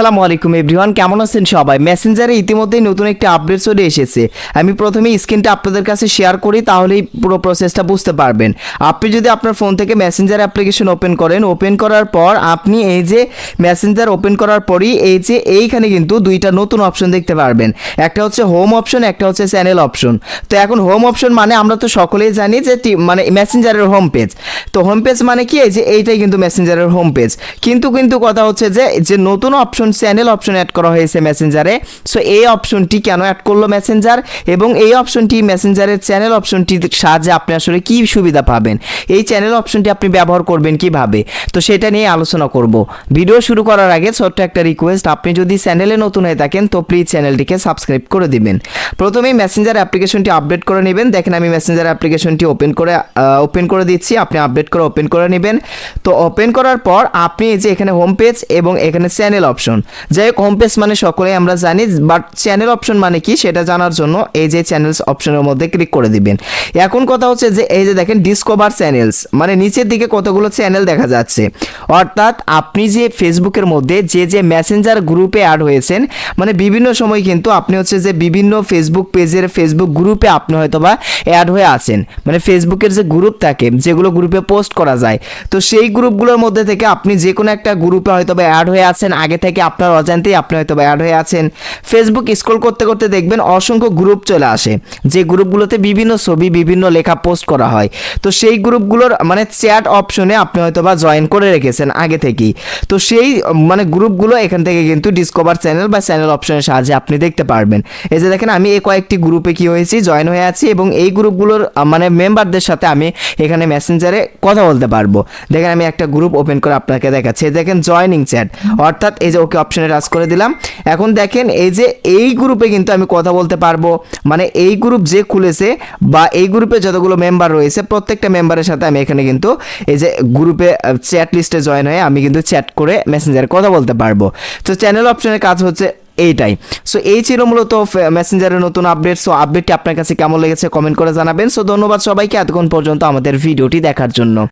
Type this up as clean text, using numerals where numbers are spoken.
আসসালামু আলাইকুম এভরিওয়ান, কেমন আছেন সবাই? মেসেঞ্জারে ইতিমধ্যেই নতুন একটি আপডেট চলে এসেছে। আমি প্রথমে স্ক্রিনটা আপনাদের কাছে শেয়ার করি, তাহলেই পুরো প্রসেসটা বুঝতে পারবেন। আপনি যদি আপনার ফোন থেকে মেসেঞ্জার অ্যাপ্লিকেশন ওপেন করেন, ওপেন করার পর আপনি এই যে মেসেঞ্জার ওপেন করার পরই এইখানে কিন্তু দুইটা নতুন অপশন দেখতে পারবেন। একটা হচ্ছে হোম অপশন, একটা হচ্ছে চ্যানেল অপশন। তো এখন হোম অপশন মানে আমরা তো সকলেই জানি যে মানে মেসেঞ্জারের হোম পেজ। তো হোম পেজ মানে কি, এই যে এইটাই কিন্তু মেসেঞ্জারের হোম পেজ। কিন্তু কথা হচ্ছে যে নতুন অপশন চ্যানেল অপশন অ্যাড করা হয়েছে মেসেঞ্জারে। সো এই অপশনটি কেন অ্যাড করলো মেসেঞ্জার, এবং এই অপশনটি মেসেঞ্জারের চ্যানেল অপশনটির সাহায্যে আপনি আসলে কি সুবিধা পাবেন, এই চ্যানেল অপশনটি আপনি ব্যবহার করবেন কিভাবে, তো সেটা নিয়ে আলোচনা করব। ভিডিও শুরু করার আগে ছোট্ট একটা রিকোয়েস্ট, আপনি যদি চ্যানেলে নতুন হয়ে থাকেন তো প্লিজ চ্যানেলটিকে সাবস্ক্রাইব করে দিবেন। প্রথমেই মেসেঞ্জার অ্যাপ্লিকেশনটি আপডেট করে নেবেন। দেখেন আমি মেসেঞ্জার অ্যাপ্লিকেশনটি ওপেন করে দিচ্ছি, আপনি আপডেট করে ওপেন করে নেবেন। তো ওপেন করার পর আপনি এই যে এখানে হোম পেজ এবং এখানে চ্যানেল অপশন, যাই হোক হোম পেজ মানে সকলেই আমরা জানি, বাট চ্যানেল অপশন মানে কি সেটা জানার জন্য এই যে চ্যানেলস অপশনের মধ্যে ক্লিক করে দিবেন। এখন কথা হচ্ছে যে এই যে দেখেন ডিসকভার চ্যানেলস, মানে নিচের দিকে কতগুলো চ্যানেল দেখা যাচ্ছে। অর্থাৎ আপনি যে ফেসবুকের মধ্যে যে মেসেঞ্জার গ্রুপে অ্যাড হয়েছেন, মানে বিভিন্ন সময় কিন্তু আপনি হচ্ছে যে বিভিন্ন ফেসবুক পেজের ফেসবুক গ্রুপে আপনি হয়তো বা অ্যাড হয়ে আছেন। মানে ফেসবুকের যে গ্রুপ থাকে, যেগুলো গ্রুপে পোস্ট করা যায়, তো সেই গ্রুপগুলোর মধ্যে থেকে আপনি যে কোনো একটা গ্রুপে হয়তো বা অ্যাড হয়ে আছেন, আগে থেকে আপনার অজান্তেই আপনি হয়তো বা অ্যাড হয়ে আছেন। ফেসবুক স্ক্রল করতে করতে দেখবেন অসংখ্য গ্রুপ চলে আসে, যে গ্রুপগুলোতে বিভিন্ন ছবি বিভিন্ন লেখা পোস্ট করা হয়। তো সেই গ্রুপগুলোর মানে চ্যাট অপশনে আপনি হয়তো বা জয়েন করে রেখেছেন আগে থেকেই। তো সেই মানে গ্রুপগুলো এখান থেকে কিন্তু ডিসকভার চ্যানেল বা চ্যানেল অপশনের সাহায্যে আপনি দেখতে পারবেন। এই যে দেখেন আমি এই কয়েকটি গ্রুপে কি হয়েছি, জয়েন হয়ে আছি, এবং এই গ্রুপগুলোর মানে মেম্বারদের সাথে আমি এখানে মেসেঞ্জারে কথা বলতে পারবো। দেখেন আমি একটা গ্রুপ ওপেন করে আপনাকে দেখাচ্ছি। দেখেন জয়েনিং চ্যাট, অর্থাৎ এই যে ওকে অপশনে টাচ করে দিলাম। এখন দেখেন এই যে এই গ্রুপে কিন্তু আমি কথা বলতে পারবো, মানে এই গ্রুপ যে খুলেছে বা এই গ্রুপে যতগুলো মেম্বার রয়েছে প্রত্যেকটা মেম্বারের সাথে আমি এখানে কিন্তু এই যে গ্রুপে চ্যাট লিস্টে জয়েন হয়ে আমি কিন্তু চ্যাট করে মেসেঞ্জারে কথা বলতে পারবো। তো চ্যানেল অপশনের কাজ হচ্ছে এইটাই। সো এই ছিল মূলত মেসেঞ্জারের নতুন আপডেট। সো আপডেটটি আপনার কাছে কেমন লেগেছে কমেন্ট করে জানাবেন। সো ধন্যবাদ সবাইকে এতক্ষণ পর্যন্ত আমাদের ভিডিওটি দেখার জন্য।